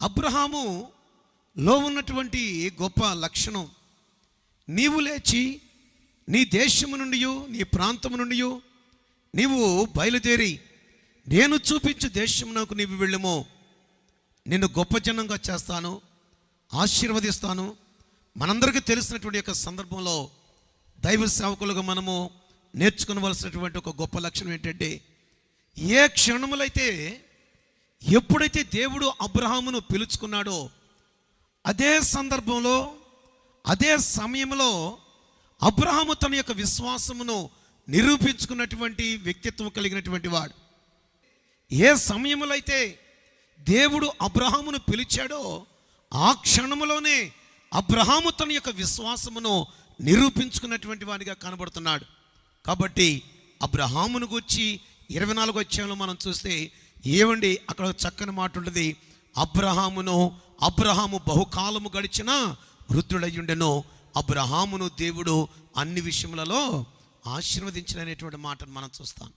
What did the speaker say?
అబ్రహాములో ఉన్నటువంటి గొప్ప లక్షణం, నీవు లేచి నీ దేశము నుండి నీ ప్రాంతము నుండి నీవు బయలుదేరి నేను చూపించు దేశమునకు నీవు వెళ్ళుము, నిన్ను గొప్ప జనంగా చేస్తాను, ఆశీర్వదిస్తాను. మనందరికీ తెలిసినటువంటి యొక్క సందర్భంలో దైవ సేవకులుగా మనము నేర్చుకోవలసినటువంటి ఒక గొప్ప లక్షణం ఏంటంటే, ఏ క్షణములైతే ఎప్పుడైతే దేవుడు అబ్రహామును పిలుచుకున్నాడో అదే సందర్భంలో అదే సమయంలో అబ్రహాము తన యొక్క విశ్వాసమును నిరూపించుకున్నటువంటి వ్యక్తిత్వం కలిగినటువంటి వాడు. ఏ సమయంలో అయితే దేవుడు అబ్రహామును పిలిచాడో ఆ క్షణములోనే అబ్రహాము తన యొక్క విశ్వాసమును నిరూపించుకున్నటువంటి వాడిగా కనబడుతున్నాడు. కాబట్టి అబ్రహామును గురించి 24వ అధ్యాయంలో మనం చూస్తే ఏమండి, అక్కడ చక్కని మాట ఉంటుంది, అబ్రహాము బహుకాలము గడిచిన వృద్ధుడయ్యుండెను, అబ్రహామును దేవుడు అన్ని విషయములలో ఆశీర్వదించిన అనేటువంటి మాటను మనం చూస్తాం.